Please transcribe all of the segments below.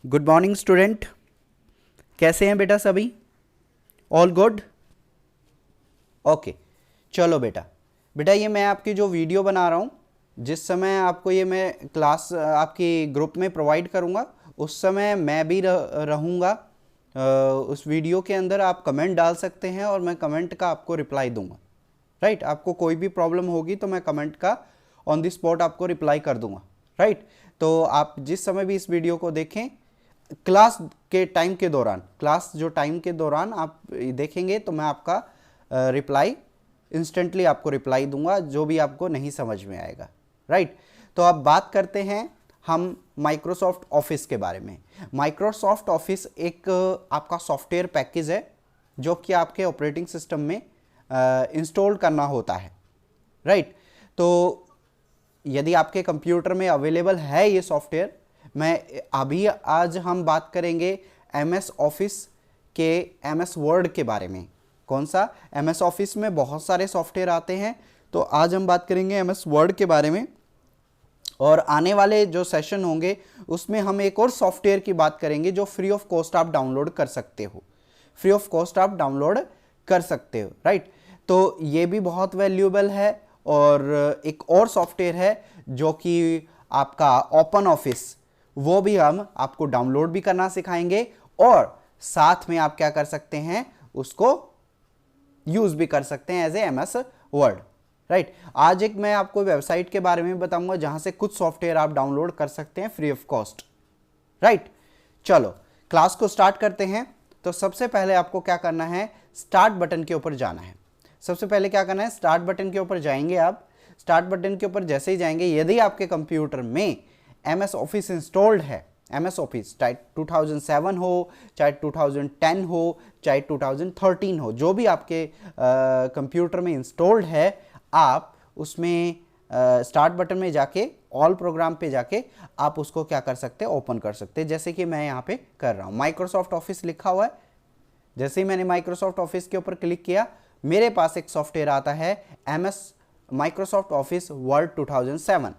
Good morning student, कैसे हैं बेटा सभी? All good? ओके, चलो बेटा ये मैं आपकी जो वीडियो बना रहा हूँ, जिस समय आपको ये मैं क्लास आपकी ग्रुप में प्रोवाइड करूँगा उस समय मैं भी रहूँगा। उस वीडियो के अंदर आप कमेंट डाल सकते हैं और मैं कमेंट का आपको रिप्लाई दूंगा। राइट, आपको कोई भी प्रॉब्लम होगी तो मैं कमेंट का ऑन द स्पॉट आपको रिप्लाई कर दूंगा। राइट, तो आप जिस समय भी इस वीडियो को देखें, क्लास के टाइम के दौरान, क्लास जो टाइम के दौरान आप देखेंगे तो मैं आपका रिप्लाई इंस्टेंटली आपको रिप्लाई दूंगा जो भी आपको नहीं समझ में आएगा। राइट, तो अब बात करते हैं हम माइक्रोसॉफ्ट ऑफिस के बारे में। माइक्रोसॉफ्ट ऑफिस एक आपका सॉफ्टवेयर पैकेज है जो कि आपके ऑपरेटिंग सिस्टम में इंस्टॉल करना होता है। राइट, तो यदि आपके कंप्यूटर में अवेलेबल है ये सॉफ्टवेयर, मैं अभी आज हम बात करेंगे एमएस ऑफिस के एमएस वर्ड के बारे में। कौन सा? एमएस ऑफिस में बहुत सारे सॉफ्टवेयर आते हैं, तो आज हम बात करेंगे एमएस वर्ड के बारे में। और आने वाले जो सेशन होंगे उसमें हम एक और सॉफ्टवेयर की बात करेंगे जो फ्री ऑफ कॉस्ट आप डाउनलोड कर सकते हो। फ्री ऑफ कॉस्ट आप डाउनलोड कर सकते हो। राइट, तो ये भी बहुत वैल्यूएबल है। और एक और सॉफ्टवेयर है जो कि आपका ओपन ऑफिस, वो भी हम आपको डाउनलोड भी करना सिखाएंगे और साथ में आप क्या कर सकते हैं, उसको यूज भी कर सकते हैं as a MS word. Right, आज एक मैं आपको वेबसाइट के बारे में बताऊंगा जहां से कुछ सॉफ्टवेयर आप डाउनलोड कर सकते हैं फ्री ऑफ कॉस्ट। राइट, चलो क्लास को स्टार्ट करते हैं। तो सबसे पहले आपको क्या करना है, स्टार्ट बटन के ऊपर जाना है। सबसे पहले क्या करना है, स्टार्ट बटन के ऊपर जाएंगे आप। स्टार्ट बटन के ऊपर जैसे ही जाएंगे, यदि आपके कंप्यूटर में एमएस ऑफिस इंस्टॉल्ड है, एमएस ऑफिस चाहे 2007 हो, चाहे 2010 हो, चाहे 2013 हो, जो भी आपके कंप्यूटर में इंस्टॉल्ड है, आप उसमें स्टार्ट बटन में जाके ऑल प्रोग्राम पे जाके आप उसको क्या कर सकते हैं, ओपन कर सकते हैं। जैसे कि मैं यहाँ पे कर रहा हूँ, माइक्रोसॉफ्ट ऑफिस लिखा हुआ है। जैसे ही मैंने माइक्रोसॉफ्ट ऑफिस के ऊपर क्लिक किया, मेरे पास एक सॉफ्टवेयर आता है एमएस माइक्रोसॉफ्ट ऑफिस वर्ड 2007।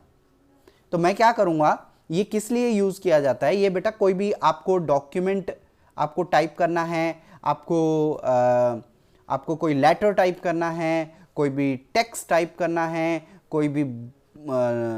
तो मैं क्या करूंगा, ये किस लिए यूज किया जाता है, ये बेटा कोई भी आपको डॉक्यूमेंट आपको टाइप करना है, आपको कोई लेटर टाइप करना है, कोई भी टेक्स्ट टाइप करना है, कोई भी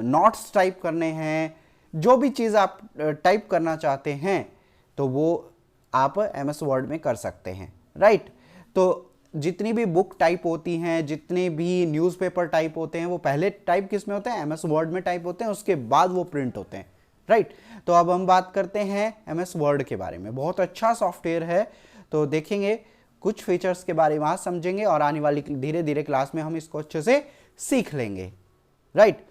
नोट्स टाइप करने हैं, जो भी चीज़ आप टाइप करना चाहते हैं तो वो आप एमएस वर्ड में कर सकते हैं। राइट, तो जितनी भी बुक टाइप होती हैं, जितने भी न्यूज़पेपर टाइप होते हैं, वो पहले टाइप किस में होते हैं, एमएस वर्ड में टाइप होते हैं, उसके बाद वो प्रिंट होते हैं। राइट, तो अब हम बात करते हैं एमएस वर्ड के बारे में। बहुत अच्छा सॉफ्टवेयर है, तो देखेंगे कुछ फीचर्स के बारे में आज समझेंगे और आने वाली धीरे धीरे क्लास में हम इसको अच्छे से सीख लेंगे। राइट,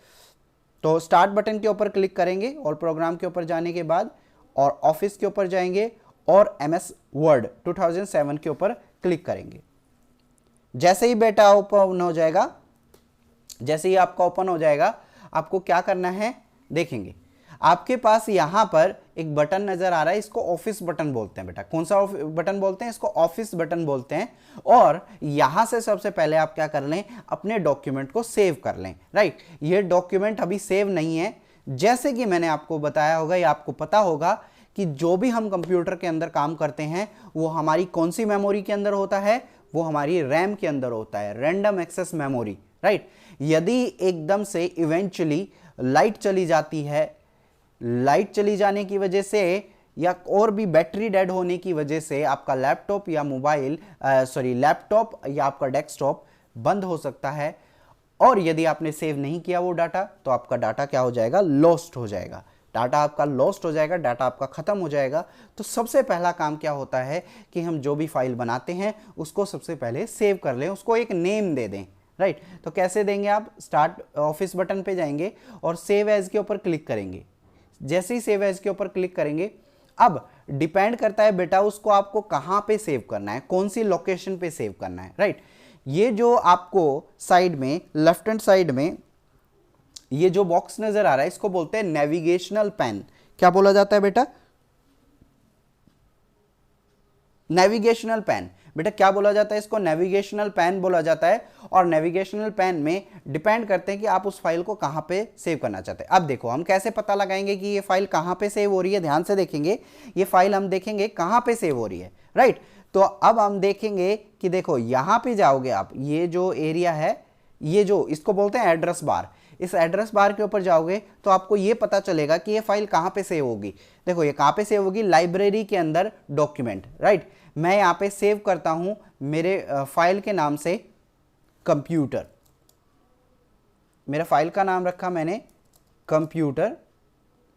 तो स्टार्ट बटन के ऊपर क्लिक करेंगे और प्रोग्राम के ऊपर जाने के बाद और ऑफिस के ऊपर जाएंगे और एमएस वर्ड 2007 के ऊपर क्लिक करेंगे। जैसे ही बेटा ओपन हो जाएगा, जैसे ही आपका ओपन हो जाएगा, आपको क्या करना है, देखेंगे आपके पास यहां पर एक बटन नजर आ रहा है, इसको ऑफिस बटन बोलते हैं बेटा। कौन सा बटन बोलते हैं, इसको ऑफिस बटन बोलते हैं। और यहां से सबसे पहले आप क्या कर लें, अपने डॉक्यूमेंट को सेव कर लें। राइट, ये डॉक्यूमेंट अभी सेव नहीं है। जैसे कि मैंने आपको बताया होगा या आपको पता होगा कि जो भी हम कंप्यूटर के अंदर काम करते हैं वो हमारी कौन सी मेमोरी के अंदर होता है, वो हमारी रैम के अंदर होता है, रैंडम एक्सेस मेमोरी। राइट, यदि एकदम से इवेंचुअली लाइट चली जाती है, लाइट चली जाने की वजह से या और भी बैटरी डेड होने की वजह से आपका लैपटॉप या लैपटॉप या आपका डेस्कटॉप बंद हो सकता है। और यदि आपने सेव नहीं किया वो डाटा, तो आपका डाटा क्या हो जाएगा, लॉस्ट हो जाएगा। डाटा आपका लॉस्ट हो जाएगा, डाटा आपका खत्म हो जाएगा। तो सबसे पहला काम क्या होता है कि हम जो भी फाइल बनाते हैं उसको सबसे पहले सेव कर लें, उसको एक नेम दे दें। राइट, तो कैसे देंगे, आप स्टार्ट ऑफिस बटन पे जाएंगे और सेव एज के ऊपर क्लिक करेंगे। जैसे ही सेव एज के ऊपर क्लिक करेंगे, अब डिपेंड करता है बेटा उसको आपको कहां पे सेव करना है, कौन सी लोकेशन पे सेव करना है। राइट, ये जो आपको साइड में लेफ्ट हैंड साइड में ये जो बॉक्स नजर आ रहा है, इसको बोलते हैं नेविगेशनल पेन। क्या बोला जाता है बेटा, नेविगेशनल पेन। बेटा क्या बोला जाता है इसको, नेविगेशनल पैन बोला जाता है। और नेविगेशनल पैन में डिपेंड करते हैं कि आप उस फाइल को कहां पे सेव करना चाहते हैं। अब देखो हम कैसे पता लगाएंगे कि ये फाइल कहां पे सेव हो रही है, ध्यान से देखेंगे, ये फाइल हम देखेंगे कहां पे सेव हो रही है, राइट। तो अब हम देखेंगे कि देखो यहां पे जाओगे आप, ये जो एरिया है, ये जो इसको बोलते हैं एड्रेस बार, इस एड्रेस बार के ऊपर जाओगे तो आपको ये पता चलेगा कि ये फाइल कहां पे सेव होगी। देखो ये कहां पे सेव होगी, लाइब्रेरी के अंदर डॉक्यूमेंट, राइट। मैं यहां पे सेव करता हूं मेरे फाइल के नाम से कंप्यूटर, मेरा फाइल का नाम रखा मैंने कंप्यूटर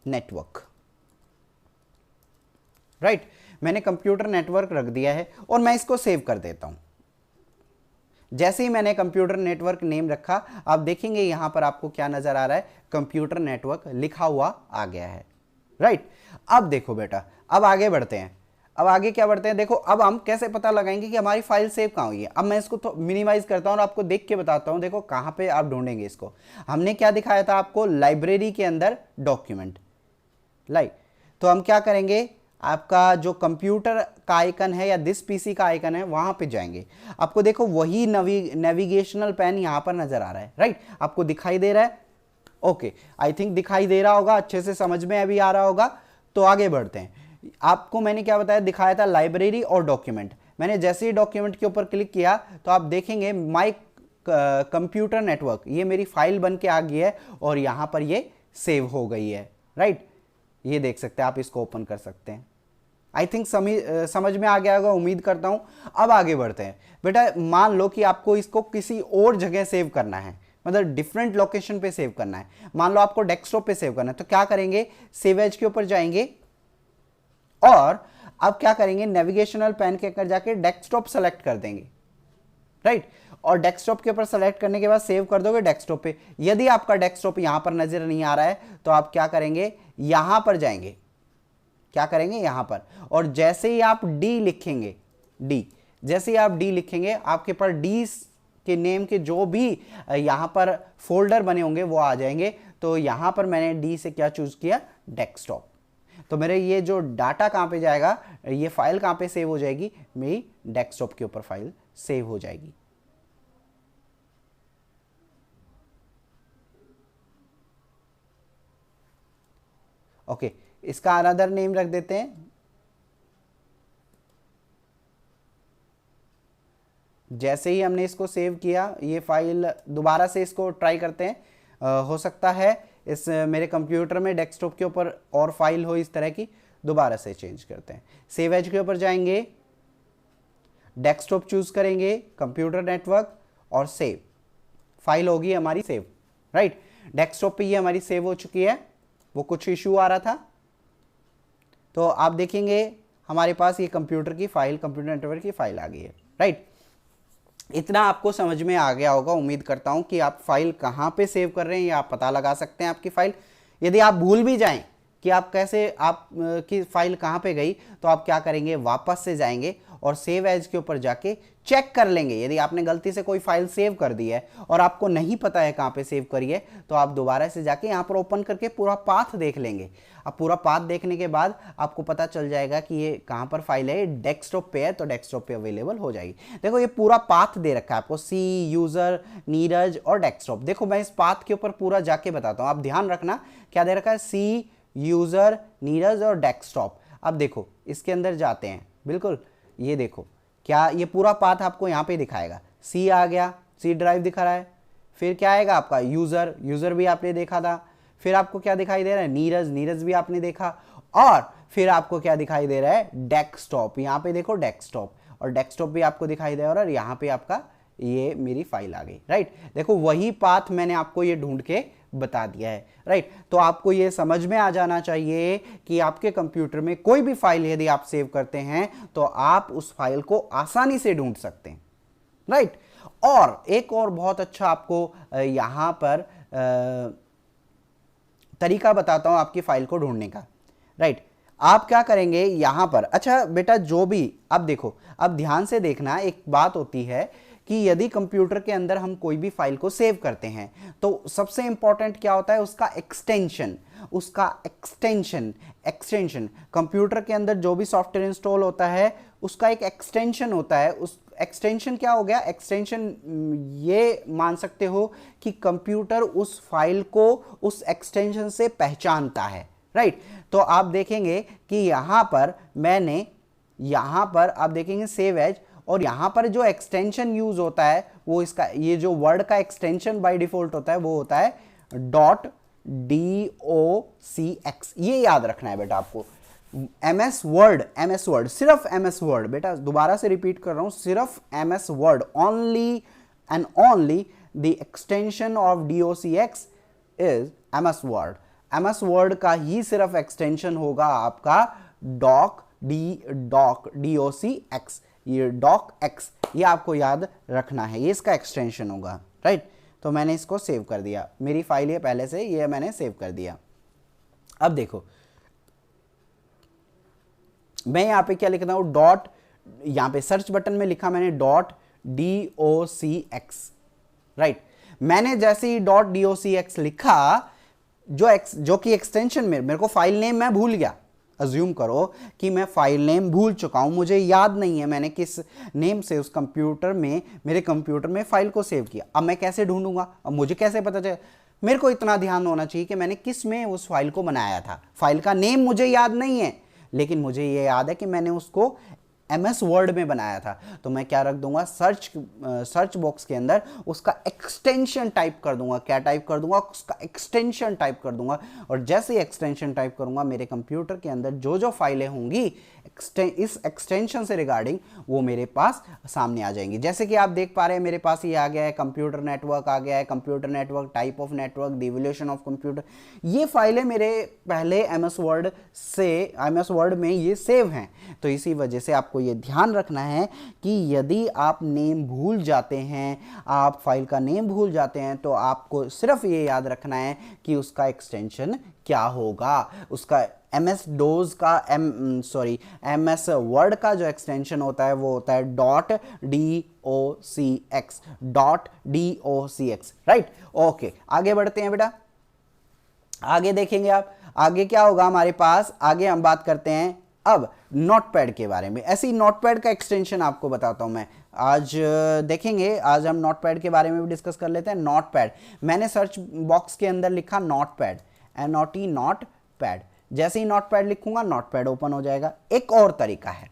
नेटवर्क, राइट। मैंने कंप्यूटर नेटवर्क रख दिया है और मैं इसको सेव कर देता हूं। जैसे ही मैंने कंप्यूटर नेटवर्क नेम रखा, आप देखेंगे यहां पर आपको क्या नजर आ रहा है, कंप्यूटर नेटवर्क लिखा हुआ आ गया है, राइट। अब देखो बेटा, अब आगे बढ़ते हैं, अब आगे क्या बढ़ते हैं, देखो अब हम कैसे पता लगाएंगे कि हमारी फाइल सेव कहां हुई है। अब मैं इसको तो मिनिमाइज करता हूं और आपको देख के बताता हूं, देखो कहां पे आप ढूंढेंगे इसको। हमने क्या दिखाया था आपको, लाइब्रेरी के अंदर डॉक्यूमेंट, तो हम क्या करेंगे, आपका जो कंप्यूटर का आइकन है या दिस पीसी का आइकन है वहां पे जाएंगे। आपको देखो वही नेविगेशनल पैन यहां पर नजर आ रहा है, राइट। आपको दिखाई दे रहा है, ओके, आई थिंक दिखाई दे रहा होगा, अच्छे से समझ में अभी आ रहा होगा। तो आगे बढ़ते हैं। आपको मैंने क्या बताया, दिखाया था लाइब्रेरी और डॉक्यूमेंट। मैंने जैसे ही डॉक्यूमेंट के ऊपर क्लिक किया तो आप देखेंगे माई कंप्यूटर नेटवर्क, ये मेरी फाइल बन के आ गई है और यहां पर ये सेव हो गई है, राइट। ये देख सकते हैं आप, इसको ओपन कर सकते हैं। आई थिंक समझ में आ गया होगा, उम्मीद करता हूं। अब आगे बढ़ते हैं। बेटा मान लो कि आपको इसको किसी और जगह सेव करना है, मतलब डिफरेंट लोकेशन पे सेव करना है। मान लो आपको डेस्कटॉप पे सेव करना है, तो क्या करेंगे, सेव एज के ऊपर जाएंगे और अब क्या करेंगे, नेविगेशनल पैन के अंदर जाके डेस्कटॉप सेलेक्ट कर देंगे, राइट। और डेस्कटॉप के ऊपर सेलेक्ट करने के बाद सेव कर दोगे डेस्कटॉप पे। यदि आपका डेस्कटॉप यहां पर नजर नहीं आ रहा है तो आप क्या करेंगे, यहां पर जाएंगे, क्या करेंगे यहां पर, और जैसे ही आप डी लिखेंगे, डी, जैसे ही आप डी लिखेंगे आपके पास डी के नेम के जो भी यहां पर फोल्डर बने होंगे वो आ जाएंगे। तो यहां पर मैंने डी से क्या चूज किया, डेस्कटॉप। तो मेरे ये जो डाटा कहां पे जाएगा, ये फाइल कहां पे सेव हो जाएगी, मेरी डेस्कटॉप के ऊपर फाइल सेव हो जाएगी। ओके, इसका अनदर नेम रख देते हैं, जैसे ही हमने इसको सेव किया, ये फाइल दोबारा से इसको ट्राई करते हैं। हो सकता है इस मेरे कंप्यूटर में डेस्कटॉप के ऊपर और फाइल हो इस तरह की, दोबारा से चेंज करते हैं। सेव एज के ऊपर जाएंगे, डेस्कटॉप चूज करेंगे, कंप्यूटर नेटवर्क और सेव, फाइल होगी हमारी सेव, राइट। डेस्कटॉप पे ये हमारी सेव हो चुकी है, वो कुछ इशू आ रहा था तो आप देखेंगे हमारे पास ये कंप्यूटर की फाइल, कंप्यूटर नेटवर्क की फाइल आ गई है, राइट। इतना आपको समझ में आ गया होगा, उम्मीद करता हूं कि आप फाइल कहां पे सेव कर रहे हैं या आप पता लगा सकते हैं आपकी फाइल। यदि आप भूल भी जाएं कि आप कैसे, आप की फाइल कहां पे गई, तो आप क्या करेंगे, वापस से जाएंगे और सेव एज के ऊपर जाके चेक कर लेंगे। यदि आपने गलती से कोई फाइल सेव कर दी है और आपको नहीं पता है कहां पे सेव करी है, तो आप दोबारा से जाके यहां पर ओपन करके पूरा पाथ देख लेंगे। अब पूरा पाथ देखने के बाद आपको पता चल जाएगा कि ये कहां पर फाइल है, डेस्कटॉप पे है तो डेस्कटॉप पे अवेलेबल हो जाएगी। देखो ये पूरा पाथ दे रखा है आपको, सी, यूजर, नीरज और डेस्कटॉप। देखो मैं इस पाथ के ऊपर पूरा जाके बताता हूं, आप ध्यान रखना क्या दे रखा है, सी, यूजर, नीरज और डेस्कटॉप। अब देखो इसके अंदर जाते हैं, बिल्कुल ये देखो क्या, ये पूरा पाथ आपको यहाँ पे दिखाएगा। सी आ गया, सी ड्राइव दिखा रहा है, फिर क्या आएगा आपका यूजर, यूजर भी आपने देखा था, फिर आपको क्या दिखाई दे रहा है, नीरज, नीरज भी आपने देखा, और फिर आपको क्या दिखाई दे रहा है, डेस्कटॉप। यहाँ पे देखो डेस्कटॉप, और डेस्कटॉप भी आपको दिखाई दे रहा है, और यहाँ पे आपका ये मेरी फाइल आ गई, राइट। देखो वही पाथ मैंने आपको ये ढूंढ के बता दिया है, राइट। तो आपको ये समझ में आ जाना चाहिए कि आपके कंप्यूटर में कोई भी फाइल यदि आप सेव करते हैं तो आप उस फाइल को आसानी से ढूंढ सकते हैं, राइट। और एक और बहुत अच्छा आपको यहां पर तरीका बताता हूं आपकी फाइल को ढूंढने का, राइट। आप क्या करेंगे यहां पर, अच्छा बेटा जो भी, अब देखो, अब ध्यान से देखना, एक बात होती है कि यदि कंप्यूटर के अंदर हम कोई भी फाइल को सेव करते हैं तो सबसे इंपॉर्टेंट क्या होता है, उसका एक्सटेंशन। एक्सटेंशन कंप्यूटर के अंदर जो भी सॉफ्टवेयर इंस्टॉल होता है उसका एक एक्सटेंशन होता है। उस एक्सटेंशन क्या हो गया, एक्सटेंशन ये मान सकते हो कि कंप्यूटर उस फाइल को उस एक्सटेंशन से पहचानता है, राइट। तो आप देखेंगे कि यहां पर आप देखेंगे सेव एज, और यहां पर जो एक्सटेंशन यूज होता है वो इसका, ये जो वर्ड का एक्सटेंशन बाय डिफॉल्ट होता है वो होता है .docx। ये याद रखना है बेटा आपको। MS वर्ड, सिर्फ MS वर्ड बेटा, दोबारा से रिपीट कर रहा हूं, सिर्फ MS word, only and only the extension of docx is MS word. MS word का ही सिर्फ एक्सटेंशन होगा आपका docx। ये docx, ये आपको याद रखना है, ये इसका एक्सटेंशन होगा, राइट। तो मैंने इसको सेव कर दिया, मेरी फाइल ये पहले से, ये मैंने सेव कर दिया। अब देखो मैं यहां पे क्या लिखता हूं, डॉट, यहां पे सर्च बटन में लिखा मैंने .docx, राइट। मैंने जैसे ही .docx लिखा, जो कि एक्सटेंशन में मेरे को फाइल नेम मैं भूल गया, अज्यूम करो कि मैं फाइल नेम भूल चुका हूं, मुझे याद नहीं है मैंने किस नेम से उस कंप्यूटर में, मेरे कंप्यूटर में फाइल को सेव किया। अब मैं कैसे ढूंढूंगा, अब मुझे कैसे पता चले, मेरे को इतना ध्यान होना चाहिए कि मैंने किस में उस फाइल को बनाया था। फाइल का नेम मुझे याद नहीं है, लेकिन मुझे ये याद है कि मैंने उसको MS वर्ड में बनाया था। तो मैं क्या रख दूंगा, सर्च बॉक्स के अंदर उसका एक्सटेंशन टाइप कर दूंगा। क्या टाइप कर दूंगा, उसका एक्सटेंशन टाइप कर दूंगा। और जैसे ही एक्सटेंशन टाइप करूंगा, मेरे कंप्यूटर के अंदर जो जो फाइलें होंगी इस एक्सटेंशन से रिगार्डिंग, वो मेरे पास सामने आ जाएंगी। जैसे कि आप देख पा रहे हैं मेरे पास ये आ गया है, कंप्यूटर नेटवर्क आ गया है, computer network, type of network, the evolution of computer. ये फाइलें मेरे पहले MS वर्ड में ये सेव हैं। तो इसी वजह से आपको ये ध्यान रखना है कि यदि आप नेम भूल जाते हैं, आप फाइल का नेम भूल जाते हैं, तो आपको सिर्फ ये याद रखना है कि उसका एक्सटेंशन क्या होगा। उसका MS वर्ड का जो एक्सटेंशन होता है वो होता है .docx, राइट। ओके, आगे बढ़ते हैं बेटा, आगे देखेंगे आप, आगे क्या होगा हमारे पास। आगे हम बात करते हैं अब नोटपैड के बारे में। ऐसे ही नोटपैड का एक्सटेंशन आपको बताता हूं मैं आज, देखेंगे आज हम नोटपैड के बारे में भी डिस्कस कर लेते हैं। नोटपैड, मैंने सर्च बॉक्स के अंदर लिखा नोटपैड, नोटपैड। जैसे ही नोटपैड लिखूंगा, नोटपैड ओपन हो जाएगा। एक और तरीका है,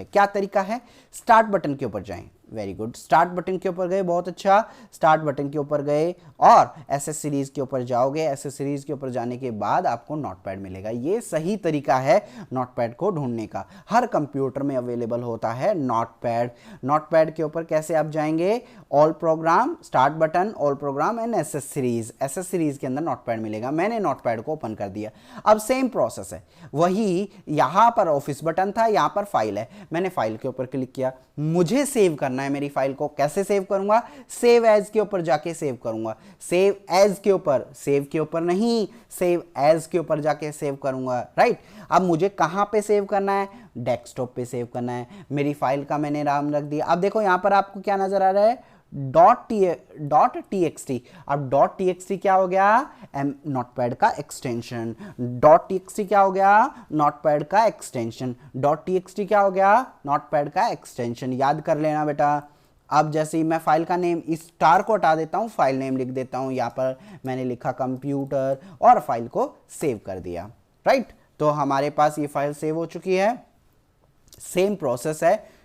क्या तरीका है, स्टार्ट बटन के ऊपर जाएं। वेरी गुड, स्टार्ट बटन के ऊपर गए, बहुत अच्छा। स्टार्ट बटन के ऊपर गए और SS सीरीज के ऊपर जाओगे। SS सीरीज के ऊपर जाने के बाद आपको नोटपैड मिलेगा। ये सही तरीका है नोटपैड को ढूंढने का। हर कंप्यूटर में अवेलेबल होता है नोटपैड। नोटपैड के ऊपर कैसे आप जाएंगे, all programme, start button, all programme and SS series के अंदर नोटपैड मिलेगा। मैंने नोटपैड को ओपन कर दिया। अब सेम प्रोसेस है, वही यहाँ पर ऑफिस बटन था, यहाँ पर फाइल है, मैंने फाइल के ऊपर क्लिक किया। मुझे सेव करना है मेरी फाइल को, कैसे सेव करूंगा, सेव एज के ऊपर जाके सेव करूंगा। सेव एज के ऊपर, सेव के ऊपर नहीं, सेव एज के ऊपर जाके सेव करूंगा, राइट। अब मुझे कहां पे सेव करना है, डेस्कटॉप पे सेव करना है। मेरी फाइल का मैंने नाम रख दिया। अब देखो यहां पर आपको क्या नजर आ रहा है, .txt। अब .txt क्या हो गया, नोटपैड का एक्सटेंशन। .txt क्या हो गया, नोटपैड का एक्सटेंशन। .txt क्या हो गया, नोटपैड का एक्सटेंशन। याद कर लेना बेटा। अब जैसे ही मैं फाइल का नेम, इस स्टार को हटा देता हूं, फाइल नेम लिख देता हूं। यहां पर मैंने लिखा कंप्यूटर और फाइल को सेव कर दिया, राइट। तो हमारे पास ये फाइल सेव हो चुकी है। सेम प्रोसेस है,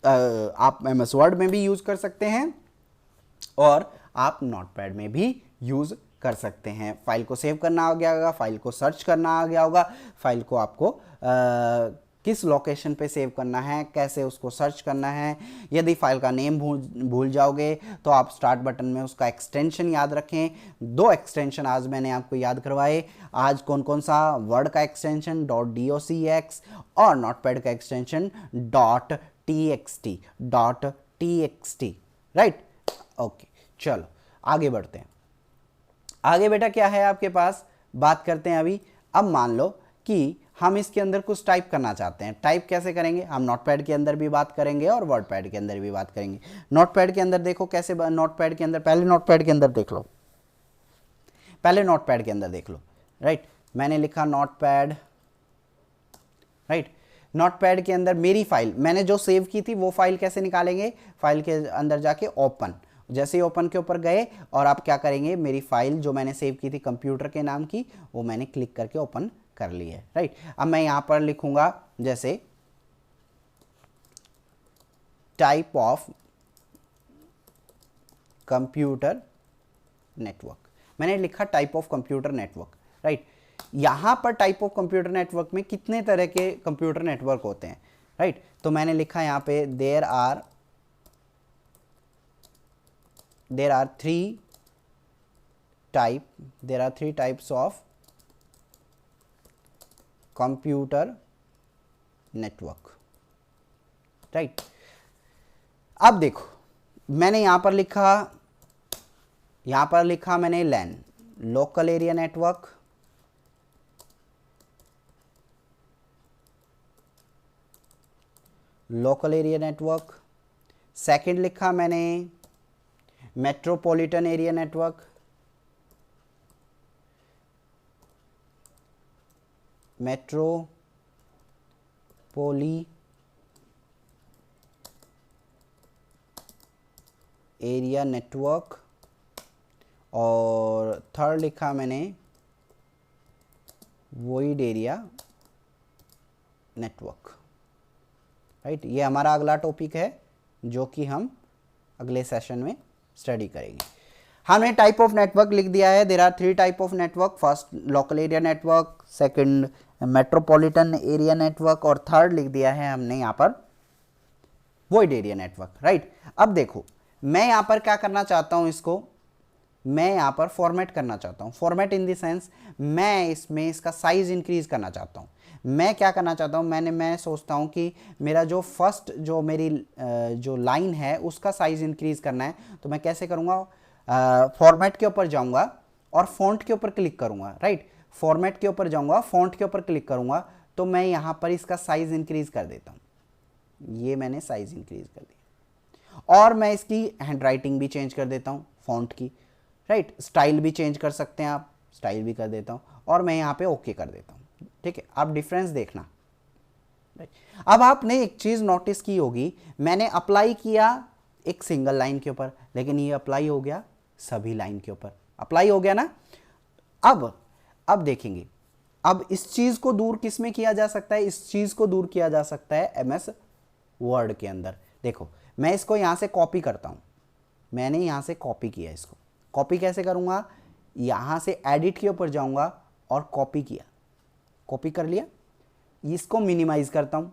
आप MS वर्ड में भी यूज कर सकते हैं और आप नोटपैड में भी यूज कर सकते हैं। फाइल को सेव करना आ गया होगा, फाइल को सर्च करना आ गया होगा, फाइल को आपको किस लोकेशन पे सेव करना है, कैसे उसको सर्च करना है। यदि फाइल का नेम भूल जाओगे तो आप स्टार्ट बटन में उसका एक्सटेंशन याद रखें। 2 एक्सटेंशन आज मैंने आपको याद करवाए। आज कौन कौन सा, वर्ड का एक्सटेंशन .docx और नोटपैड का एक्सटेंशन .txt, राइट। ओके, चलो आगे बढ़ते हैं। आगे बेटा क्या है आपके पास, बात करते हैं अभी। अब मान लो कि हम इसके अंदर कुछ टाइप करना चाहते हैं। टाइप कैसे करेंगे, हम नोटपैड के अंदर भी बात करेंगे और वर्डपैड के अंदर भी बात करेंगे। नोटपैड के अंदर देखो कैसे, नोटपैड के अंदर पहले नोटपैड के अंदर देख लो, पहले नोटपैड के अंदर देख लो, राइट। मैंने लिखा नोटपैड, राइट। नोटपैड के अंदर मेरी फाइल मैंने जो सेव की थी वो फाइल कैसे निकालेंगे, फाइल के अंदर जाके ओपन, जैसे ही ओपन के ऊपर गए और आप क्या करेंगे, मेरी फाइल जो मैंने सेव की थी कंप्यूटर के नाम की, वो मैंने क्लिक करके ओपन कर ली है, राइट। अब मैं यहां पर लिखूंगा जैसे टाइप ऑफ कंप्यूटर नेटवर्क, मैंने लिखा type of computer network, right. यहां पर टाइप ऑफ कंप्यूटर नेटवर्क में कितने तरह के कंप्यूटर नेटवर्क होते हैं, राइट। तो मैंने लिखा यहां पे there are three types of computer network, right. अब देखो मैंने यहां पर लिखा मैंने LAN, local area network, second लिखा मैंने metropolitan area network, area network, और थर्ड लिखा मैंने वॉइड एरिया नेटवर्क, राइट। ये हमारा अगला टॉपिक है जो कि हम अगले सेशन में स्टडी करेंगे। हमने टाइप ऑफ नेटवर्क लिख दिया है, there are three type of network, first local area network, second metropolitan area network, और थर्ड लिख दिया है हमने यहाँ पर वॉइड एरिया नेटवर्क, राइट। अब देखो मैं यहाँ पर क्या करना चाहता हूँ, इसको मैं यहाँ पर फॉर्मेट करना चाहता हूँ। फॉर्मेट इन द सेंस मैं इसमें इसका साइज इंक्रीज करना चाहता हूँ। मैं क्या करना चाहता हूँ, मैं सोचता हूँ कि मेरा जो फर्स्ट जो मेरी जो लाइन है उसका साइज इंक्रीज करना है। तो मैं कैसे करूँगा, फॉर्मेट के ऊपर जाऊँगा और फॉन्ट के ऊपर क्लिक करूँगा, राइट। फॉर्मेट के ऊपर जाऊँगा, फॉन्ट के ऊपर क्लिक करूँगा, तो मैं यहाँ पर इसका साइज इंक्रीज कर देता हूँ। ये मैंने साइज इंक्रीज कर दिया, और मैं इसकी हैंडराइटिंग भी चेंज कर देता हूँ फॉन्ट की, राइट। स्टाइल भी चेंज कर सकते हैं आप, स्टाइल भी कर देता हूँ, और मैं यहाँ पे ओके कर देता हूँ, ठीक है। आप डिफरेंस देखना। अब आपने एक चीज नोटिस की होगी, मैंने अप्लाई किया एक सिंगल लाइन के ऊपर, लेकिन ये अप्लाई हो गया सभी लाइन के ऊपर, अप्लाई हो गया ना। अब देखेंगे, अब इस चीज को दूर किस में किया जा सकता है, इस चीज को दूर किया जा सकता है एमएस वर्ड के अंदर। देखो मैं इसको यहां से कॉपी करता हूं, मैंने यहां से कॉपी किया, इसको कॉपी कैसे करूंगा, यहां से एडिट के ऊपर जाऊंगा और कॉपी किया, कॉपी कर लिया, इसको मिनिमाइज करता हूं,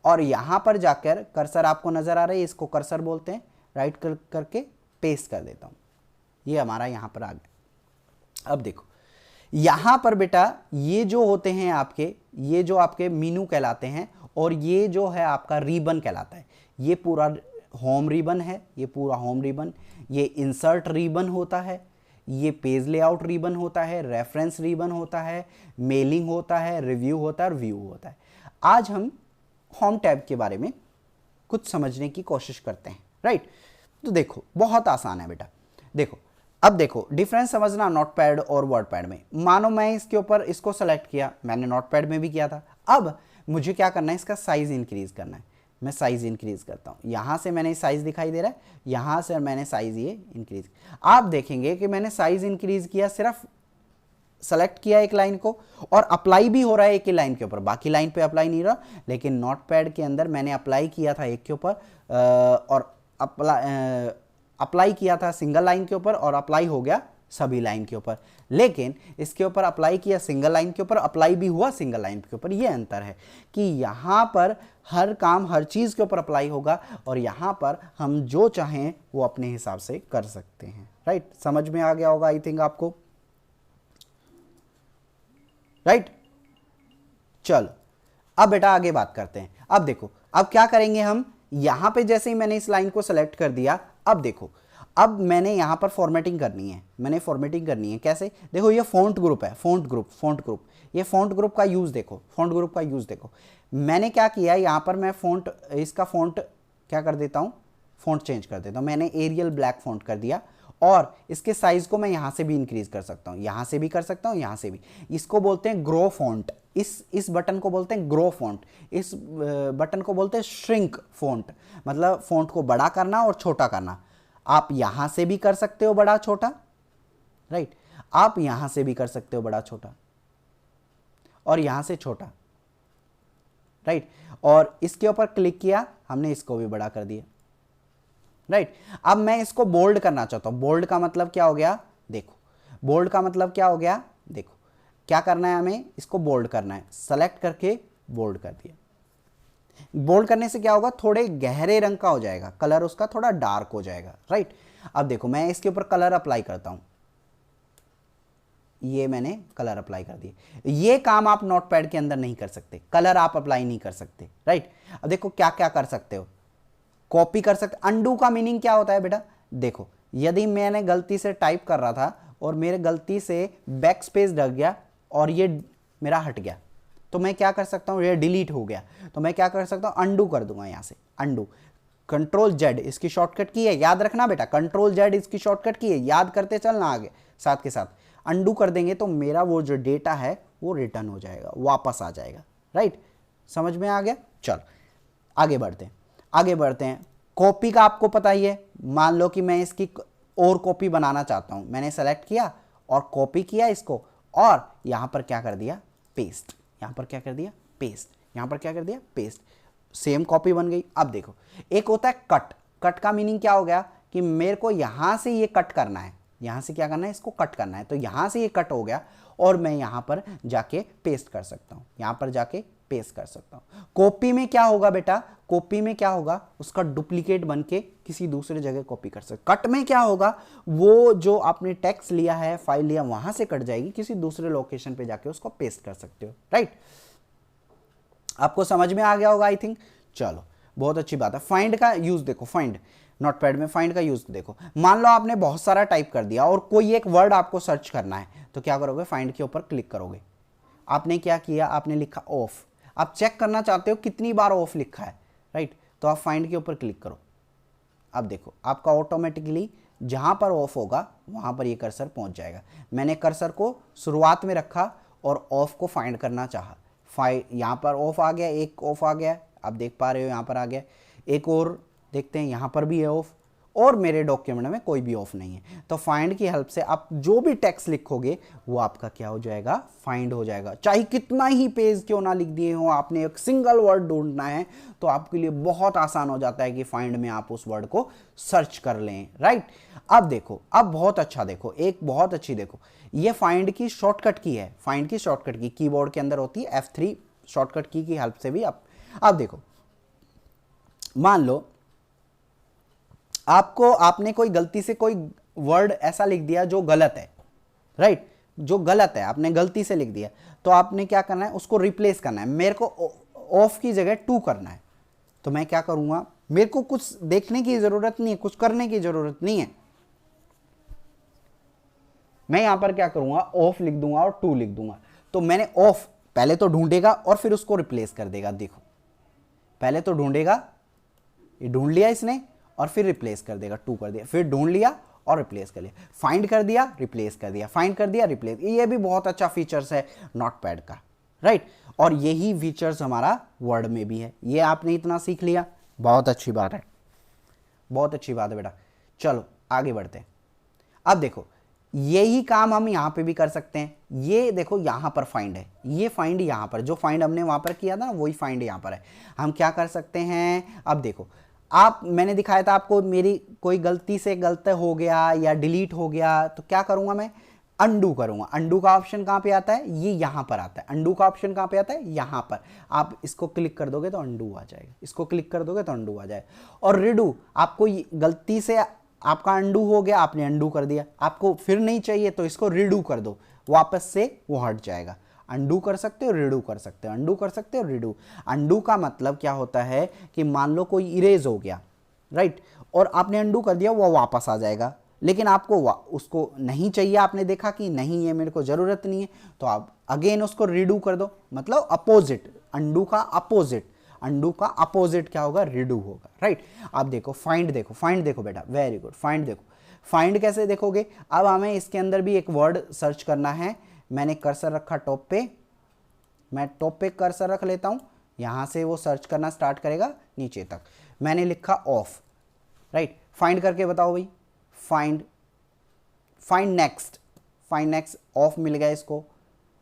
और यहां पर जाकर कर्सर आपको नजर आ रहा है, इसको कर्सर बोलते हैं, राइट क्लिक करके पेस्ट कर देता हूं, ये हमारा यहां पर आ गया। अब देखो यहां पर बेटा ये जो होते हैं आपके, ये जो आपके मीनू कहलाते हैं, और ये जो है आपका रिबन कहलाता है। ये पूरा होम रिबन है, ये पूरा होम रिबन, ये इंसर्ट रिबन होता है, ये पेज लेआउट रिबन होता है, रेफरेंस रिबन होता है, मेलिंग होता है, रिव्यू होता है और व्यू होता है। आज हम होम टैब के बारे में कुछ समझने की कोशिश करते हैं, राइट। तो देखो बहुत आसान है बेटा, देखो अब देखो डिफरेंस समझना नोटपैड और वर्डपैड में। मानो मैं इसके ऊपर इसको सेलेक्ट किया, मैंने नोटपैड में भी किया था, अब मुझे क्या करना है, इसका साइज इंक्रीज करना है। मैं साइज इंक्रीज करता हूं, यहां से मैंने साइज दिखाई दे रहा है, यहां से मैंने साइज ये इंक्रीज, आप देखेंगे कि मैंने साइज इंक्रीज किया, सिर्फ सेलेक्ट किया एक लाइन को, और अप्लाई भी हो रहा है एक ही लाइन के ऊपर, बाकी लाइन पे अप्लाई नहीं रहा। लेकिन नोटपैड के अंदर मैंने अप्लाई किया था एक के ऊपर, और अप्लाई किया था सिंगल लाइन के ऊपर, और अप्लाई हो गया सभी लाइन के ऊपर। लेकिन इसके ऊपर अप्लाई किया सिंगल लाइन के ऊपर, अप्लाई भी हुआ सिंगल लाइन के ऊपर। ये अंतर है कि यहाँ पर हर काम हर चीज़ के ऊपर अप्लाई होगा, और यहाँ पर हम जो चाहें वो अपने हिसाब से कर सकते हैं, राइट। समझ में आ गया होगा आई थिंक आपको, राइट। चलो अब बेटा आगे बात करते हैं। अब देखो अब क्या करेंगे हम, यहां पे जैसे ही मैंने इस लाइन को सेलेक्ट कर दिया, अब देखो अब मैंने यहाँ पर फॉर्मेटिंग करनी है, मैंने फॉर्मेटिंग करनी है कैसे, देखो ये फ़ॉन्ट ग्रुप है, फ़ॉन्ट ग्रुप, ये फ़ॉन्ट ग्रुप का यूज़ देखो, फ़ॉन्ट ग्रुप का यूज़ देखो। मैंने क्या किया, यहाँ पर मैं फ़ॉन्ट, इसका फ़ॉन्ट क्या कर देता हूँ, फ़ॉन्ट चेंज कर देता हूँ। मैंने एरियल ब्लैक फ़ॉन्ट कर दिया और इसके साइज़ को मैं यहाँ से भी इंक्रीज़ कर सकता हूँ, यहाँ से भी कर सकता हूँ, यहाँ से भी। इसको बोलते हैं ग्रो फ़ॉन्ट, इस बटन को बोलते हैं ग्रो फ़ॉन्ट, इस बटन को बोलते हैं श्रिंक फ़ॉन्ट, मतलब फ़ॉन्ट को बड़ा करना और छोटा करना। आप यहाँ से भी कर सकते हो बड़ा छोटा, राइट, आप यहाँ से भी कर सकते हो बड़ा छोटा और यहाँ से छोटा, राइट, और इसके ऊपर क्लिक किया हमने, इसको भी बड़ा कर दिया, राइट। अब मैं इसको बोल्ड करना चाहता हूँ। बोल्ड का मतलब क्या हो गया, देखो, बोल्ड का मतलब क्या हो गया, देखो क्या करना है, हमें इसको बोल्ड करना है, सेलेक्ट करके बोल्ड कर दिया। बोल्ड करने से क्या होगा, थोड़े गहरे रंग का हो जाएगा, कलर उसका थोड़ा डार्क हो जाएगा, राइट। अब देखो मैं इसके ऊपर कलर अप्लाई करता हूं, ये मैंने कलर अप्लाई कर दिए। ये काम आप नोटपैड के अंदर नहीं कर सकते, कलर आप अप्लाई नहीं कर सकते, राइट। अब देखो क्या क्या कर सकते हो, कॉपी कर सकते। अंडू का मीनिंग क्या होता है बेटा, देखो यदि मैंने गलती से टाइप कर रहा था और मेरे गलती से बैक स्पेस ढक गया और ये मेरा हट गया, तो मैं क्या कर सकता हूँ, ये डिलीट हो गया, तो मैं क्या कर सकता हूँ, अंडू कर दूंगा यहाँ से। अंडू, कंट्रोल जेड इसकी शॉर्टकट की है, याद रखना बेटा, कंट्रोल जेड इसकी शॉर्टकट की है, याद करते चलना आगे साथ के साथ। अंडू कर देंगे तो मेरा वो जो डेटा है वो रिटर्न हो जाएगा, वापस आ जाएगा, राइट। समझ में आ गया। चलो आगे बढ़ते हैं। कॉपी का आपको पता ही है, मान लो कि मैं इसकी और कॉपी बनाना चाहता हूं, मैंने सेलेक्ट किया और कॉपी किया इसको और यहां पर क्या कर दिया, पेस्ट, यहां पर क्या कर दिया, पेस्ट, यहां पर क्या कर दिया, पेस्ट, सेम कॉपी बन गई। अब देखो एक होता है कट, कट का मीनिंग क्या हो गया कि मेरे को यहां से ये कट करना है, यहां से क्या करना है, इसको कट करना है, तो यहां से ये कट हो गया और मैं यहां पर जाके पेस्ट कर सकता हूं, यहां पर जाके पेस्ट कर सकता हूं। कॉपी में क्या होगा बेटा, कॉपी में क्या होगा, उसका डुप्लीकेट बन के किसी दूसरे जगह कॉपी कर सकते। कट में क्या होगा, वो जो आपने टेक्स्ट लिया है, फाइल लिया, वहां से कट जाएगी, किसी दूसरे लोकेशन पे जाके उसको पेस्ट कर सकते हो, राइट। आपको समझ में आ गया होगा आई थिंक। चलो बहुत अच्छी बात है। फाइंड का यूज देखो, फाइंड नोटपैड में फाइंड का यूज देखो। मान लो आपने बहुत सारा टाइप कर दिया और कोई एक वर्ड आपको सर्च करना है, तो क्या करोगे, फाइंड के ऊपर क्लिक करोगे। आपने क्या किया, आपने लिखा ऑफ, आप चेक करना चाहते हो कितनी बार ऑफ लिखा है, राइट, तो आप फाइंड के ऊपर क्लिक करो। अब देखो आपका ऑटोमेटिकली जहां पर ऑफ होगा वहां पर ये कर्सर पहुंच जाएगा। मैंने कर्सर को शुरुआत में रखा और ऑफ को फाइंड करना चाहा, यहाँ पर ऑफ आ गया, एक ऑफ आ गया, आप देख पा रहे हो यहाँ पर आ गया, एक और देखते हैं यहाँ पर भी है ऑफ, और मेरे डॉक्यूमेंट में कोई भी ऑफ नहीं है। तो फाइंड की हेल्प से आप जो भी टेक्स्ट लिखोगे वो आपका क्या हो जाएगा, फाइंड हो जाएगा। चाहे कितना ही पेज क्यों ना लिख दिए हो, आपने एक सिंगल वर्ड ढूंढना है तो आपके लिए बहुत आसान हो जाता है कि फाइंड में आप उस वर्ड को सर्च कर लें, राइट। अब देखो, अब बहुत अच्छा देखो, एक बहुत अच्छी देखो, ये फाइंड की शॉर्टकट की है, फाइंड की शॉर्टकट की कीबोर्ड के अंदर होती है F3 शॉर्टकट की हेल्प से भी आप। अब देखो मान लो आपने कोई गलती से कोई वर्ड ऐसा लिख दिया जो गलत है, राइट, जो गलत है आपने गलती से लिख दिया, तो आपने क्या करना है, उसको रिप्लेस करना है। मेरे को ऑफ की जगह टू करना है, तो मैं क्या करूंगा, मेरे को कुछ देखने की जरूरत नहीं है, कुछ करने की जरूरत नहीं है, मैं यहां पर क्या करूंगा, ऑफ लिख दूंगा और टू लिख दूंगा। तो मैंने ऑफ पहले तो ढूंढेगा और फिर उसको रिप्लेस कर देगा। देखो पहले तो ढूंढेगा, ये ढूंढ लिया इसने और फिर रिप्लेस कर देगा, टू कर दिया, फिर ढूंढ लिया और रिप्लेस कर लिया, फाइंड कर दिया, रिप्लेस कर दिया, फाइंड कर दिया, रिप्लेस। ये भी बहुत अच्छा फीचर्स है नोटपैड का, राइट। और यही फीचर्स हमारा वर्ड में भी है। ये आपने इतना सीख लिया, बहुत अच्छी बात है, बहुत अच्छी बात है बेटा। चलो आगे बढ़ते हैं। अब देखो यही काम हम यहां पे भी कर सकते हैं। ये देखो यहां पर फाइंड है, ये फाइंड यहां पर, जो फाइंड हमने वहां पर किया था वही फाइंड यहां पर है। हम क्या कर सकते हैं, अब देखो मैंने दिखाया था आपको, मेरी कोई गलती से गलत हो गया या डिलीट हो गया तो क्या करूंगा, मैं अंडू करूंगा। अंडू का ऑप्शन कहां पे आता है, ये यहां पर आता है। अंडू का ऑप्शन कहां पे आता है, यहां पर। आप इसको क्लिक कर दोगे तो अंडू आ जाएगा, इसको क्लिक कर दोगे तो अंडू आ जाएगा। और रिडू, आपको गलती से आपका अंडू हो गया, आपने अंडू कर दिया, आपको फिर नहीं चाहिए तो इसको रिडू कर दो, वापस से वो हट जाएगा। अंडू कर सकते हो, रिडू कर सकते हो, अंडू कर सकते हो, रिडू। अंडू का मतलब क्या होता है कि मान लो कोई इरेज हो गया, राइट, और आपने अंडू कर दिया, वो वापस आ जाएगा। लेकिन आपको उसको नहीं चाहिए, आपने देखा कि नहीं ये मेरे को ज़रूरत नहीं है, तो आप अगेन उसको रीडू कर दो, मतलब अपोजिट, अंडू का अपोजिट, अंडू का अपोजिट क्या होगा, रीडू होगा, राइट। आप देखो फाइंड, देखो फाइंड देखो बेटा, वेरी गुड, फाइंड देखो। फाइंड कैसे देखोगे, अब हमें इसके अंदर भी एक वर्ड सर्च करना है। मैंने कर्सर रखा टॉप पे, मैं टॉप पे कर्सर रख लेता हूं, यहां से वो सर्च करना स्टार्ट करेगा नीचे तक। मैंने लिखा ऑफ, राइट। फाइंड करके बताओ भाई, find, find next, find next, of मिल गया इसको,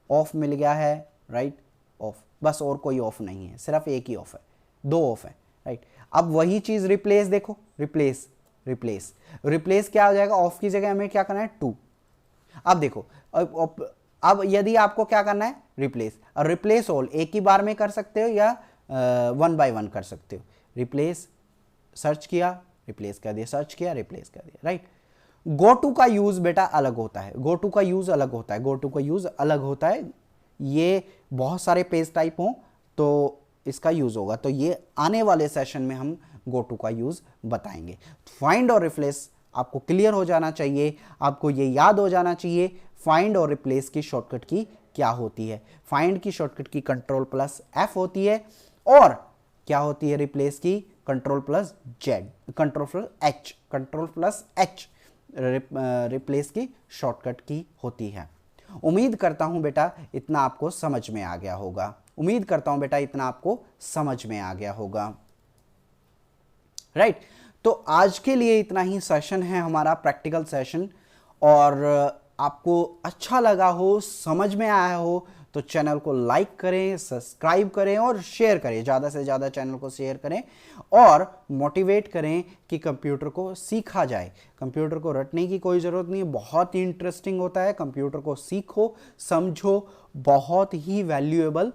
ऑफ मिल गया है, राइट, ऑफ, बस और कोई ऑफ नहीं है, सिर्फ एक ही ऑफ है, दो ऑफ है, राइट। अब वही चीज रिप्लेस देखो, रिप्लेस, रिप्लेस, रिप्लेस क्या हो जाएगा, ऑफ की जगह हमें क्या करना है, टू। अब देखो, अब यदि आपको क्या करना है, रिप्लेस, और रिप्लेस ऑल एक ही बार में कर सकते हो या वन बाय वन कर सकते हो। रिप्लेस, सर्च किया, रिप्लेस कर दिया, सर्च किया, रिप्लेस कर दिया, राइट। गो टू का यूज बेटा अलग होता है, गो टू का यूज अलग होता है, गो टू का यूज अलग होता है। ये बहुत सारे पेज टाइप हों तो इसका यूज होगा, तो ये आने वाले सेशन में हम गो टू का यूज बताएंगे। फाइंड और रिप्लेस आपको क्लियर हो जाना चाहिए, आपको ये याद हो जाना चाहिए फाइंड और रिप्लेस की शॉर्टकट की क्या होती है। फाइंड की शॉर्टकट की कंट्रोल प्लस एफ होती है, और क्या होती है रिप्लेस की, control plus Z, control plus H, control plus H replace की शॉर्टकट की होती है। उम्मीद करता हूं बेटा इतना आपको समझ में आ गया होगा, उम्मीद करता हूं बेटा इतना आपको समझ में आ गया होगा, राइट। तो आज के लिए इतना ही सेशन है हमारा, प्रैक्टिकल सेशन, और आपको अच्छा लगा हो, समझ में आया हो तो चैनल को लाइक करें, सब्सक्राइब करें और शेयर करें, ज़्यादा से ज़्यादा चैनल को शेयर करें और मोटिवेट करें कि कंप्यूटर को सीखा जाए। कंप्यूटर को रटने की कोई ज़रूरत नहीं है, बहुत ही इंटरेस्टिंग होता है, कंप्यूटर को सीखो, समझो, बहुत ही वैल्यूएबल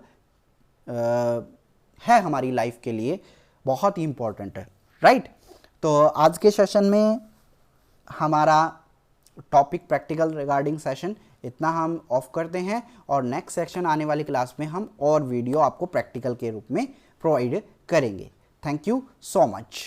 है हमारी लाइफ के लिए, बहुत ही इंपॉर्टेंट है, राइट। तो आज के सेशन में हमारा टॉपिक प्रैक्टिकल रिगार्डिंग सेशन इतना हम ऑफ करते हैं, और नेक्स्ट सेक्शन आने वाली क्लास में हम और वीडियो आपको प्रैक्टिकल के रूप में प्रोवाइड करेंगे। Thank you so much.